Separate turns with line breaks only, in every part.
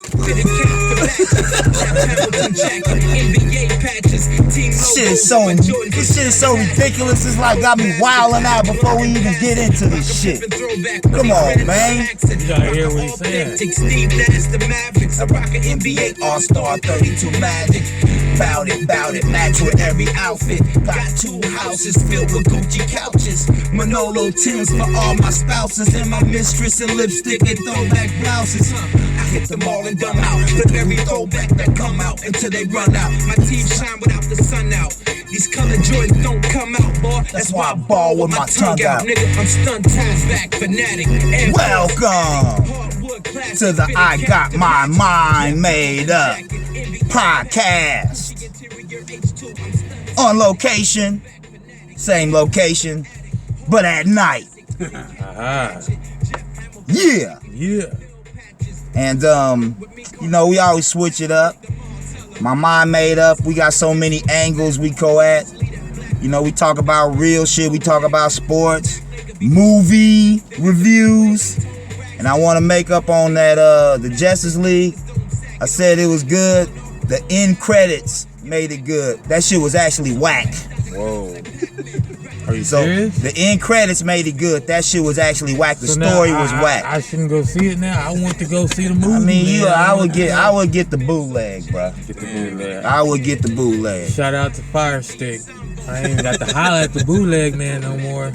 This shit is so ridiculous. It's like got me wilding out before we even get into this shit. Come on, man.
You gotta hear what he's saying.
I rock an NBA All-Star 32 Magic. Bout it, match with every outfit. Got 2 houses filled with Gucci couches. Manolo Timbs for all my spouses. And my mistress and lipstick and throwback blouses. I hit them all and dumb out. Flip every throwback that come out until they run out. My teeth shine without the sun out. These colored joints don't come out, boy. That's why I ball with my tongue out. Nigga, I'm stunt back fanatic. Welcome to the I Got My Mind Made Up podcast. On location, same location, but at night. Yeah. And you know, we always switch it up. My mind made up. We got so many angles we go at. You know, we talk about real shit. We talk about sports, movie reviews. And I want to make up on that the Justice League. I said it was good. The end credits made it good. That shit was actually whack.
Whoa. Are you serious?
The end credits made it good. That shit was actually whack. The story was whack.
I shouldn't go see it now. I want to go see the movie.
I mean, I would get the bootleg, bro.
Get the bootleg.
I would get the bootleg.
Shout out to Fire Stick. I ain't got to holler at the bootleg man no more.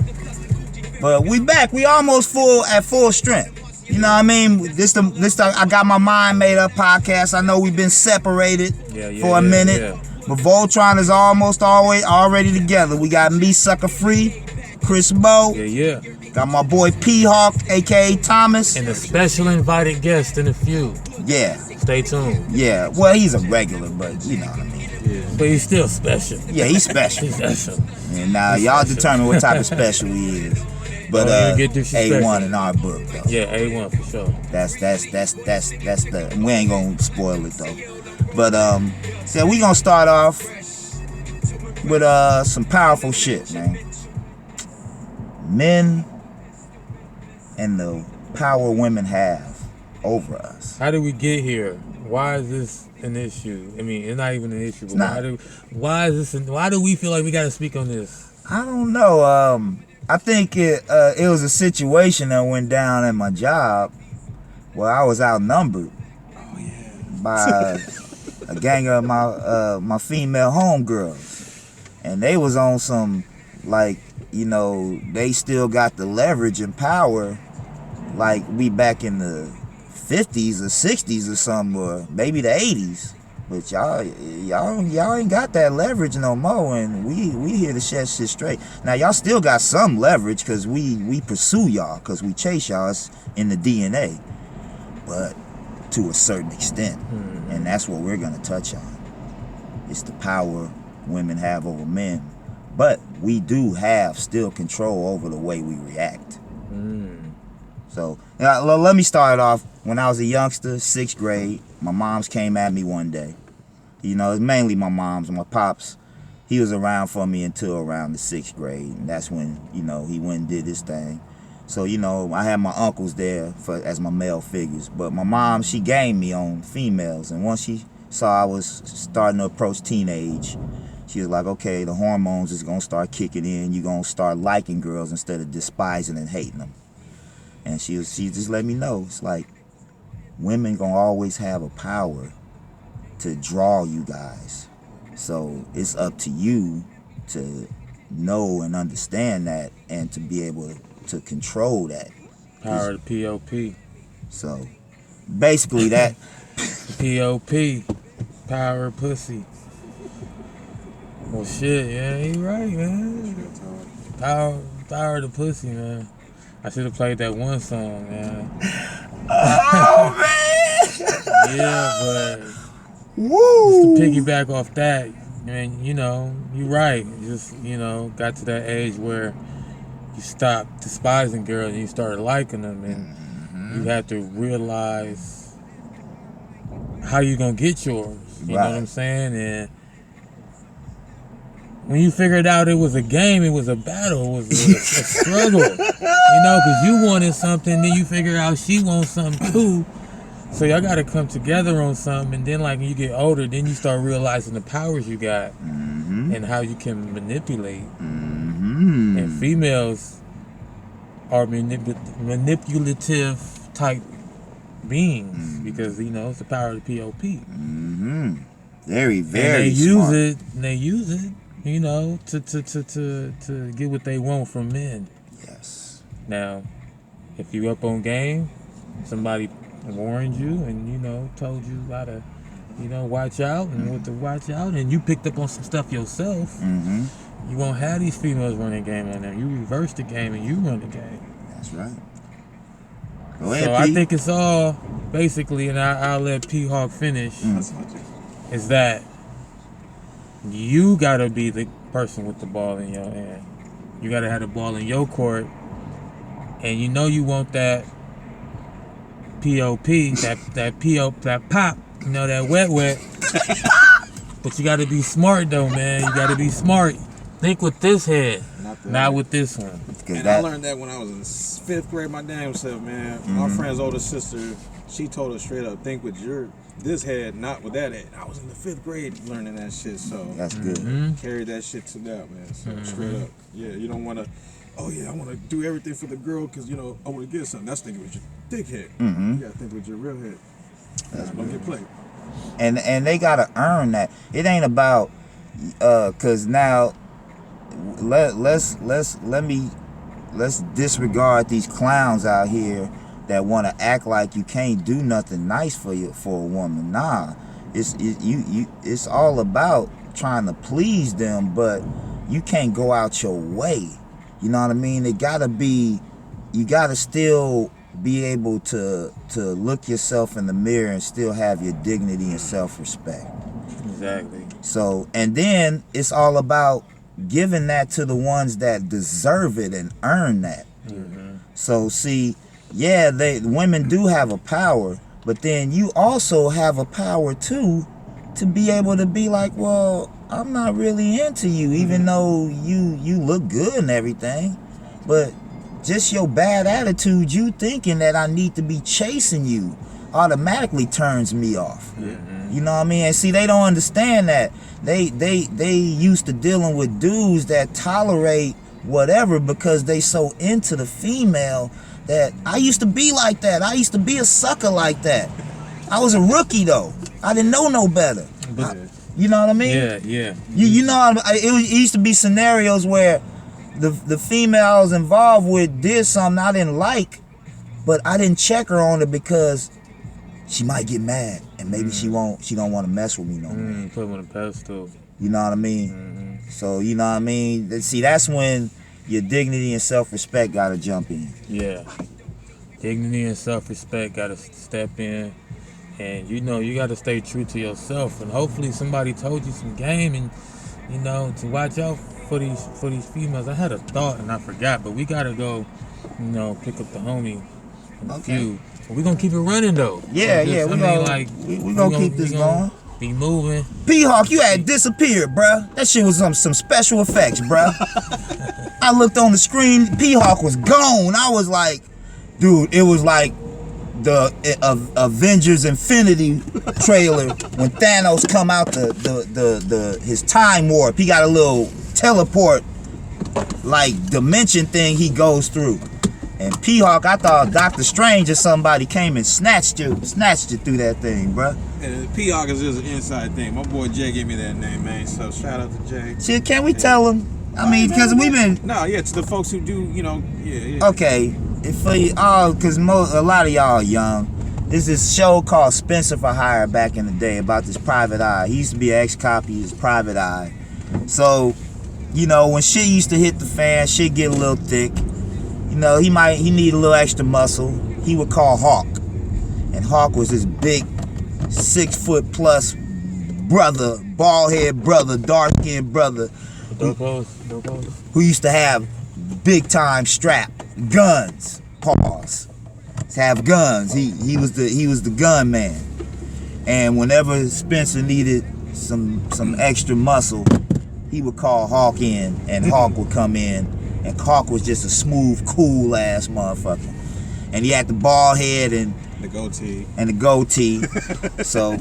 But we back. We almost at full strength. You know what I mean? This I Got My Mind Made Up podcast. I know we've been separated for a minute. Yeah. But Voltron is almost already together. We got me, Sucker Free, Chris Bo.
Yeah.
Got my boy P-Hawk, a.k.a. Thomas.
And a special invited guest in a few.
Yeah.
Stay tuned.
Yeah. Well, he's a regular, but you know what I mean.
Yeah. But he's still special.
Yeah, he's special.
He's special.
And now y'all determine what type of special he is. But A1 in our book, though.
Yeah, A1 for sure.
That's the. We ain't gonna spoil it though. But so we gonna start off with some powerful shit, man. Men and the power women have over us.
How did we get here? Why is this an issue? I mean, it's not even an issue, but why do we feel like we gotta speak on this?
I don't know. I think it was a situation that went down at my job where I was outnumbered by a gang of my female homegirls, and they was on some, like, you know, they still got the leverage and power like we back in the 50s or 60s or something, or maybe the 80s. But y'all ain't got that leverage no more, and we here to set shit straight. Now y'all still got some leverage because we pursue y'all, because we chase y'all. It's in the DNA, but to a certain extent, and that's what we're gonna touch on. It's the power women have over men, but we do have still control over the way we react. So let me start off. When I was a youngster, 6th grade, my moms came at me one day. You know, it's mainly my moms. My pops, he was around for me until around the 6th grade. And that's when, you know, he went and did his thing. So, you know, I had my uncles there as my male figures. But my mom, she gained me on females. And once she saw I was starting to approach teenage, she was like, okay, the hormones is going to start kicking in. You're going to start liking girls instead of despising and hating them. And she just let me know. It's like, women gonna always have a power to draw you guys. So it's up to you to know and understand that, and to be able to control that.
Power of the POP.
So basically that.
POP. Power of pussy. Well, shit, yeah, you right, man. Power of the pussy, man. I should have played that one song, man.
Oh, man!
Yeah, but
woo!
Just to piggyback off that, man, you know, you're right. Just, you know, got to that age where you stopped despising girls and you started liking them, and you have to realize how you gonna get yours. You know what I'm saying? And when you figured out it was a game, it was a battle, it was a struggle, you know, because you wanted something, then you figure out she wants something too. So y'all got to come together on something, and then like when you get older, then you start realizing the powers you got and how you can manipulate. And females are manipulative type beings because it's the power of the POP.
Very, very.
And they
smart.
use it, to get what they want from men.
Yes.
Now, if you up on game, somebody warned you and told you how to watch out and what to watch out, and you picked up on some stuff yourself. You won't have these females running game on them. You reverse the game and you run the game.
That's right. Go
So
ahead,
I
P.
think it's all basically, and I'll let P Hawk finish. Is that you gotta be the person with the ball in your hand. You gotta have the ball in your court, and you want that POP, that pop, that wet. But you gotta be smart though, man. You gotta be smart. Think with this head, not with this one.
And I learned that when I was in 5th grade, my damn self, man. My friend's older sister, she told us straight up, think with this head, not with that head. I was in the 5th grade learning that shit, so
that's good.
Carry that shit to that, man. So straight up, yeah, you don't want to. Oh yeah, I want to do everything for the girl because I want to get something. That's thinking with your dick head. You gotta think with your real head. Don't get played.
And they gotta earn that. It ain't about cause now let's disregard these clowns out here that want to act like you can't do nothing nice for a woman. Nah, it's all about trying to please them, but you can't go out your way. You know what I mean? You gotta still be able to look yourself in the mirror and still have your dignity and self-respect.
Exactly.
So, and then it's all about giving that to the ones that deserve it and earn that. So see, yeah, women do have a power, but then you also have a power too to be able to be like, well, I'm not really into you, even though you look good and everything, but just your bad attitude, you thinking that I need to be chasing you, automatically turns me off. You know what I mean? And see, they don't understand that. They used to dealing with dudes that tolerate whatever because they so into the female that I used to be like that. I used to be a sucker like that. I was a rookie though. I didn't know no better. You know what I mean?
Yeah.
You know, it used to be scenarios where the female I was involved with did something I didn't like, but I didn't check her on it because she might get mad and maybe she don't want to mess with me no more.
Put them on a pedestal.
You know what I mean? So you know what I mean? See, that's when your dignity and self-respect gotta jump in.
Yeah. Dignity and self-respect gotta step in. And you gotta stay true to yourself. And hopefully somebody told you some game and to watch out for these females. I had a thought and I forgot, but we gotta go, pick up the homie in a few. But we gonna keep it running though.
Yeah, we gonna keep this going.
Be moving.
P-Hawk, you had disappeared, bruh. That shit was some special effects, bruh. I looked on the screen, P-Hawk was gone. I was like, dude, it was like the Avengers Infinity trailer when Thanos come out his time warp. He got a little teleport like dimension thing he goes through. And P-Hawk, I thought Doctor Strange or somebody came and snatched you through that thing, bruh.
And P-Hawk is just an inside thing. My boy Jay gave me that name, man. So shout out to Jay.
Shit, can we tell him? I mean, because we've been...
No, yeah, to the folks who do, yeah.
Okay, because a lot of y'all are young. There's this show called Spencer for Hire back in the day about this private eye. He used to be an ex-cop, he was private eye. So, when shit used to hit the fan, shit get a little thick. He need a little extra muscle. He would call Hawk. And Hawk was this big 6 foot plus brother, bald head brother, dark skinned brother who used to have big time strap, guns, pause. Have guns. He was the gun man. And whenever Spencer needed some extra muscle, he would call Hawk in and Hawk would come in. And Hawk was just a smooth, cool ass motherfucker. And he had the bald head and
The goatee.
And the goatee. So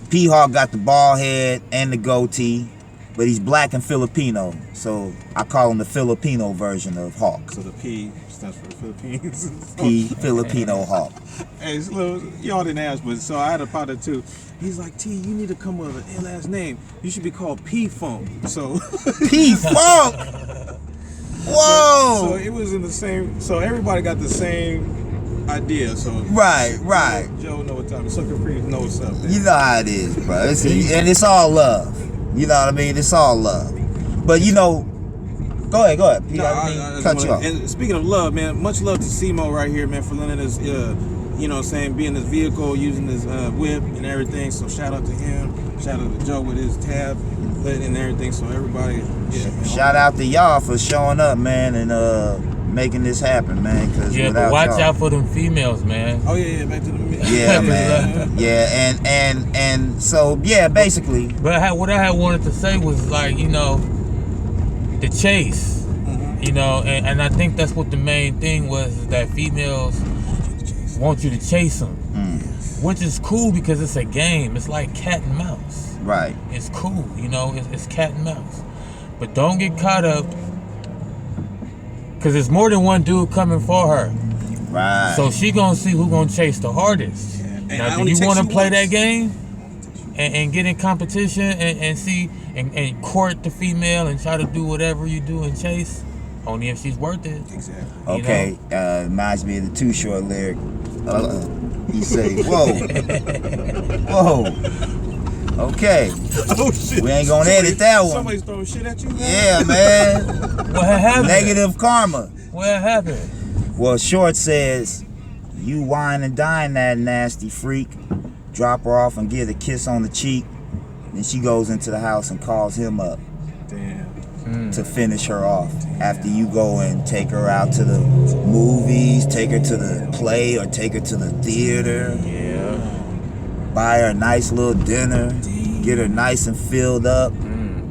P-Hawk got the bald head and the goatee, but he's black and Filipino. So I call him the Filipino version of Hawk.
So the P stands for the Philippines.
P, Filipino Hawk.
Hey, it's a little, y'all didn't ask, but so I had a partner too. He's like, T, you need to come with an ill last name. You should be called P-Funk. So
P-Funk! Whoa!
So it was in the same. So everybody got the same idea. So
Right.
Joe know what time. Sucker Free know what's up. Man.
You know how it is, bro. And it's all love. You know what I mean? It's all love. But you know, go ahead.
No, I
Cut you off.
And speaking of love, man, much love to Simo right here, man, for lending us, you know what I'm saying, being his vehicle, using his whip and everything. So shout out to him. Shout out to Joe with his tab and everything. So everybody, yeah. Man,
shout out to y'all for showing up, man, and making this happen, man. Cause
yeah, but watch out for them females, man.
Oh yeah, back to the
yeah, man. Yeah, and so yeah, basically.
But what I had wanted to say was like, you know, the chase.
Mm-hmm.
You know, and I think that's what the main thing was, is that females want you to chase them, which is cool because it's a game. It's like cat and mouse.
Right.
It's cool, you know. It's cat and mouse, but don't get caught up because there's more than one dude coming for her.
Right.
So she gonna see who gonna chase the hardest.
Yeah.
Now, do you want to play that game and get in competition and see and court the female and try to do whatever you do and chase? Only if she's worth it.
Exactly.
Okay, reminds me of the Too Short lyric. He say, whoa. Okay.
Oh shit.
We ain't gonna edit that one.
Somebody's throwing shit at you, man?
Yeah, man.
What happened?
Negative karma.
What happened?
Well, Short says, you wine and dine that nasty freak. Drop her off and get a kiss on the cheek. Then she goes into the house and calls him up.
Damn.
To finish her off. After you go and take her out to the movies, take her to the play, or take her to the theater.
Yeah.
Buy her a nice little dinner, get her nice and filled up,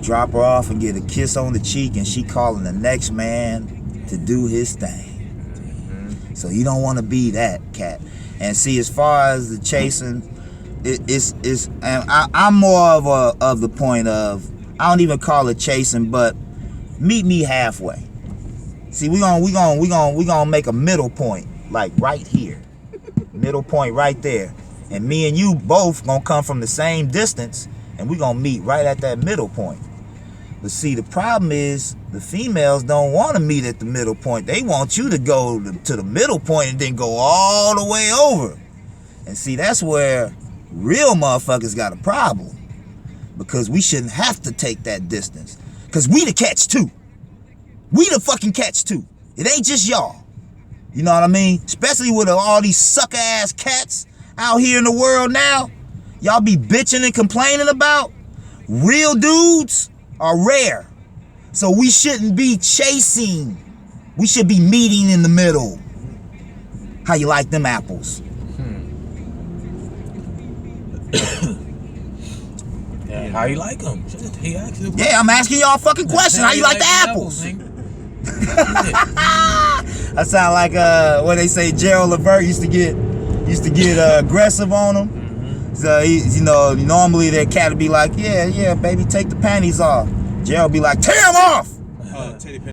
drop her off and get a kiss on the cheek, and she calling the next man to do his thing. So you don't want to be that cat. And see, as far as the chasing, and I'm more of the point of, I don't even call it chasing, but meet me halfway. See, we gonna make a middle point, like right here, middle point right there, and me and you both gonna come from the same distance, and we gonna meet right at that middle point. But see, the problem is the females don't want to meet at the middle point. They want you to go to the middle point and then go all the way over. And see, that's where real motherfuckers got a problem. Because we shouldn't have to take that distance. Because we the catch too. We the fucking catch too. It ain't just y'all. You know what I mean? Especially with all these sucker ass cats out here in the world now. Y'all be bitching and complaining about. Real dudes are rare. So we shouldn't be chasing. We should be meeting in the middle. How you like them apples?
Yeah, how you like them? He actually.
Yeah, I'm asking y'all a fucking question. How you like the apples? I sound like what they say. Gerald Levert used to get aggressive on them. So you know, normally that cat would be like, yeah, baby, take the panties off. Gerald be like, tear them off.
Teddy